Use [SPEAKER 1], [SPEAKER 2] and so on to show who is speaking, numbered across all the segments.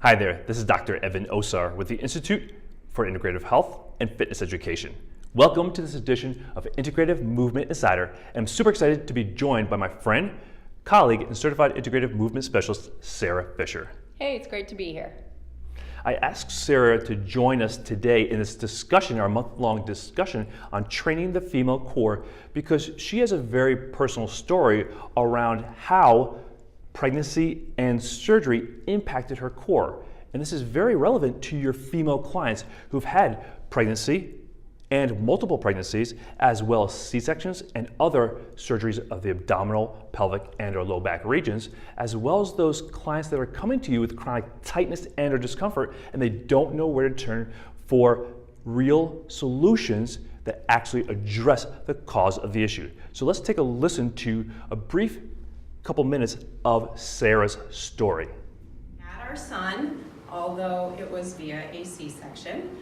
[SPEAKER 1] Hi there, this is Dr. Evan Osar with the Institute for Integrative Health and Fitness Education. Welcome to this edition of Integrative Movement Insider, and I'm super excited to be joined by my friend, colleague, and certified integrative movement specialist, Sara Fisher.
[SPEAKER 2] Hey, it's great to be here.
[SPEAKER 1] I asked Sara to join us today in this discussion, our month-long discussion on training the female core, because she has a very personal story around how pregnancy and surgery impacted her core. And this is very relevant to your female clients who've had pregnancy and multiple pregnancies, as well as C-sections and other surgeries of the abdominal, pelvic, and or low back regions, as well as those clients that are coming to you with chronic tightness and or discomfort, and they don't know where to turn for real solutions that actually address the cause of the issue. So let's take a listen to a brief couple minutes of Sara's story.
[SPEAKER 2] Had our son, although it was via a C-section,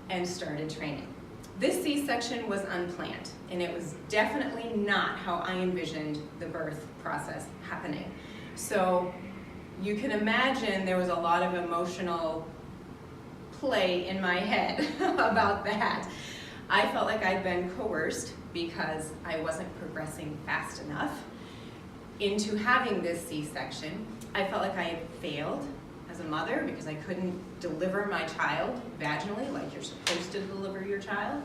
[SPEAKER 2] and started training. This C-section was unplanned, and it was definitely not how I envisioned the birth process happening. So you can imagine there was a lot of emotional play in my head about that. I felt like I'd been coerced because I wasn't progressing fast enough into having this C-section. I felt like I had failed as a mother because I couldn't deliver my child vaginally like you're supposed to deliver your child.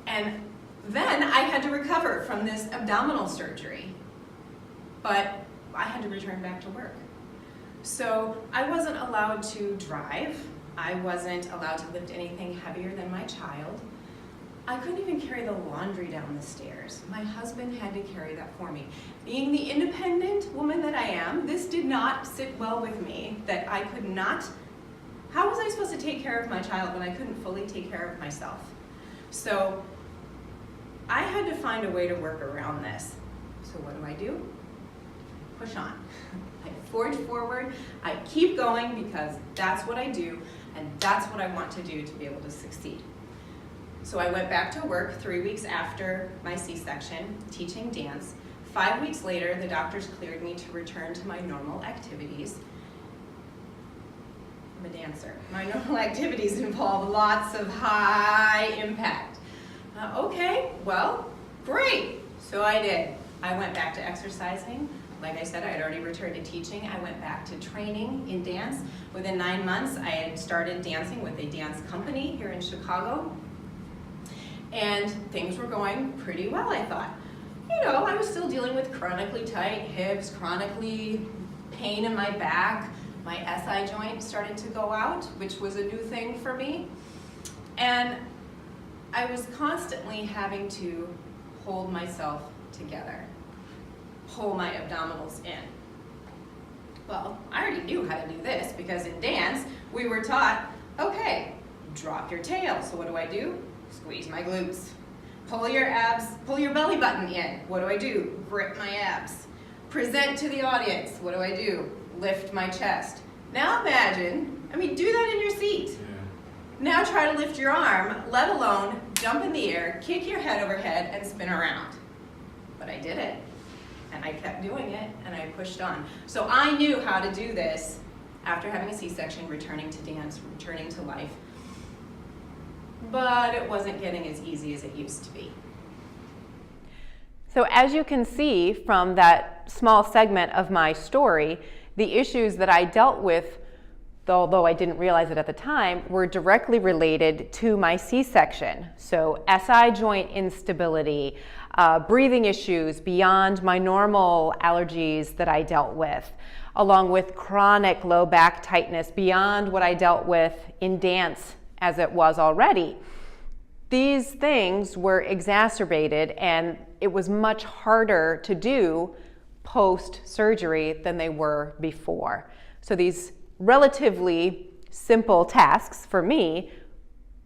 [SPEAKER 2] And then I had to recover from this abdominal surgery, but I had to return back to work. So I wasn't allowed to drive. I wasn't allowed to lift anything heavier than my child. I couldn't even carry the laundry down the stairs. My husband had to carry that for me. Being the independent woman that I am, this did not sit well with me, that I could not. How was I supposed to take care of my child when I couldn't fully take care of myself? So I had to find a way to work around this. So what do? Push on. I forge forward. I keep going because that's what I do, and that's what I want to do to be able to succeed. So I went back to work 3 weeks after my C-section, teaching dance. 5 weeks later, the doctors cleared me to return to my normal activities. I'm a dancer. My normal activities involve lots of high impact. Okay, well, great. So I did. I went back to exercising. Like I said, I had already returned to teaching. I went back to training in dance. Within 9 months, I had started dancing with a dance company here in Chicago. And things were going pretty well, I thought. You know, I was still dealing with chronically tight hips, chronically pain in my back. My SI joint started to go out, which was a new thing for me. And I was constantly having to hold myself together, pull my abdominals in. Well, I already knew how to do this because in dance, we were taught, okay, drop your tail. So what do? Squeeze my glutes. Pull your abs, pull your belly button in. What do? Grip my abs. Present to the audience. What do? Lift my chest. Now imagine, do that in your seat. Yeah. Now try to lift your arm, let alone jump in the air, kick your head overhead, and spin around. But I did it, and I kept doing it, and I pushed on. So I knew how to do this after having a C-section, returning to dance, returning to life. But it wasn't getting as easy as it used to be.
[SPEAKER 3] So as you can see from that small segment of my story, the issues that I dealt with, although I didn't realize it at the time, were directly related to my C-section. So SI joint instability, breathing issues beyond my normal allergies that I dealt with, along with chronic low back tightness beyond what I dealt with in dance as it was already. These things were exacerbated, and it was much harder to do post-surgery than they were before. So these relatively simple tasks for me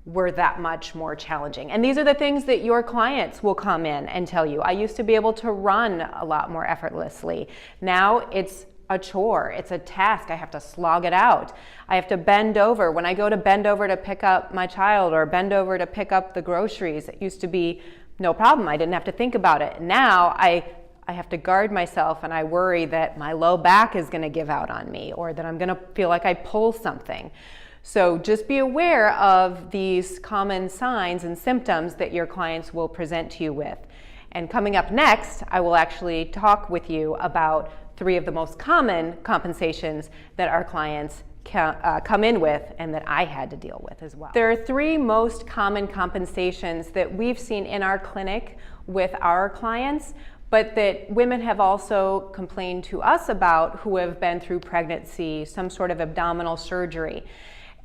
[SPEAKER 3] were that much more challenging. And these are the things that your clients will come in and tell you. I used to be able to run a lot more effortlessly. Now it's a chore, it's a task. I have to slog it out. I have to bend over. When I go to bend over to pick up my child or bend over to pick up the groceries, it used to be no problem. I didn't have to think about it. Now I I have to guard myself, and I worry that my low back is going to give out on me, or that I'm going to feel like I pull something. So just be aware of these common signs and symptoms that your clients will present to you with. And coming up next, I will actually talk with you about 3 of the most common compensations that our clients come in with and that I had to deal with as well. There are 3 most common compensations that we've seen in our clinic with our clients, but that women have also complained to us about who have been through pregnancy, some sort of abdominal surgery.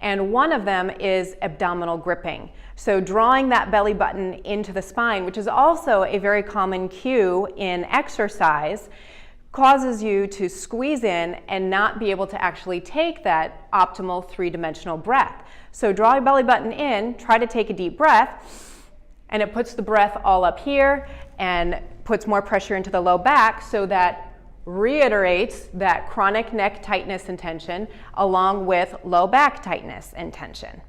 [SPEAKER 3] And one of them is abdominal gripping. So drawing that belly button into the spine, which is also a very common cue in exercise, causes you to squeeze in and not be able to actually take that optimal 3-dimensional breath. So draw your belly button in, try to take a deep breath, and it puts the breath all up here and puts more pressure into the low back, so that reiterates that chronic neck tightness and tension along with low back tightness and tension.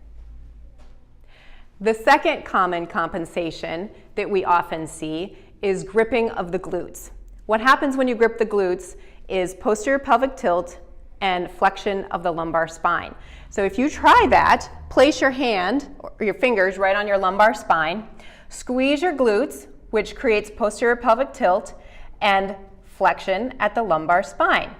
[SPEAKER 3] The second common compensation that we often see is gripping of the glutes. What happens when you grip the glutes is posterior pelvic tilt and flexion of the lumbar spine. So if you try that, place your hand or your fingers right on your lumbar spine, squeeze your glutes, which creates posterior pelvic tilt and flexion at the lumbar spine,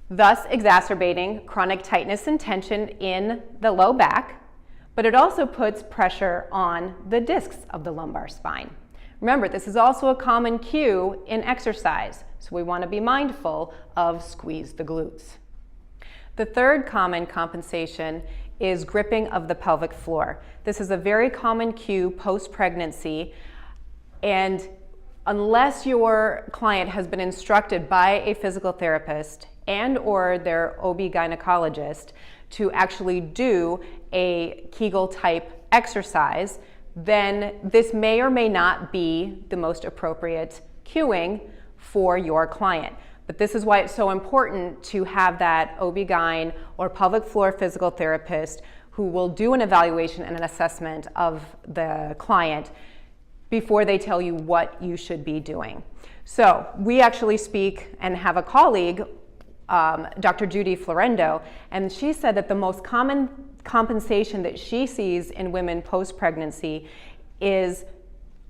[SPEAKER 3] thus exacerbating chronic tightness and tension in the low back, but it also puts pressure on the discs of the lumbar spine. Remember, this is also a common cue in exercise, so we want to be mindful of squeeze the glutes. The third common compensation is gripping of the pelvic floor. This is a very common cue post-pregnancy, and unless your client has been instructed by a physical therapist and or their OB gynecologist to actually do a Kegel type exercise, then this may or may not be the most appropriate cueing for your client. But this is why it's so important to have that OB-GYN or pelvic floor physical therapist who will do an evaluation and an assessment of the client before they tell you what you should be doing. So we actually speak and have a colleague, Dr. Judy Florendo, and she said that the most common compensation that she sees in women post-pregnancy is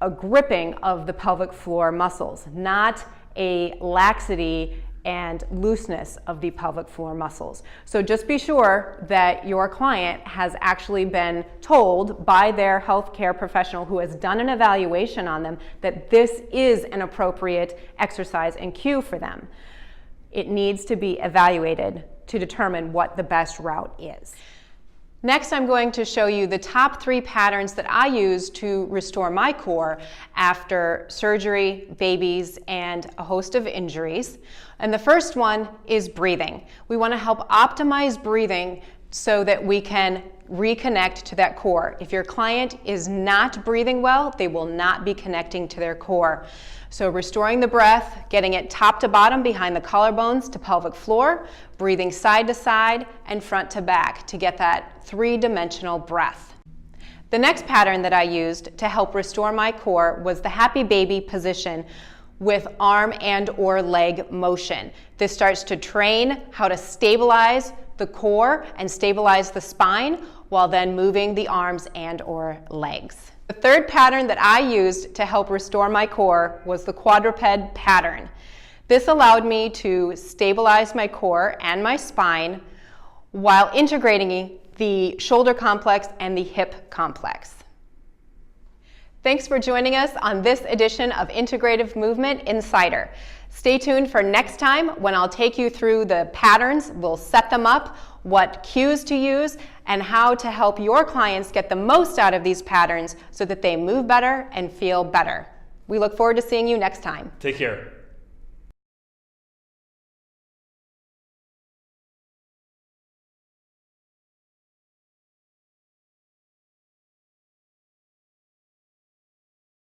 [SPEAKER 3] a gripping of the pelvic floor muscles, not a laxity and looseness of the pelvic floor muscles. So just be sure that your client has actually been told by their healthcare professional who has done an evaluation on them that this is an appropriate exercise and cue for them. It needs to be evaluated to determine what the best route is. Next, I'm going to show you the top 3 patterns that I use to restore my core after surgery, babies, and a host of injuries. And the first one is breathing. We want to help optimize breathing so that we can reconnect to that core. If your client is not breathing well, they will not be connecting to their core. So restoring the breath, getting it top to bottom behind the collarbones to pelvic floor, breathing side to side and front to back to get that 3-dimensional breath. The next pattern that I used to help restore my core was the happy baby position with arm and or leg motion. This starts to train how to stabilize the core and stabilize the spine while then moving the arms and or legs. The third pattern that I used to help restore my core was the quadruped pattern. This allowed me to stabilize my core and my spine while integrating the shoulder complex and the hip complex. Thanks for joining us on this edition of Integrative Movement Insider. Stay tuned for next time when I'll take you through the patterns, we'll set them up, what cues to use, and how to help your clients get the most out of these patterns so that they move better and feel better. We look forward to seeing you next time.
[SPEAKER 1] Take care.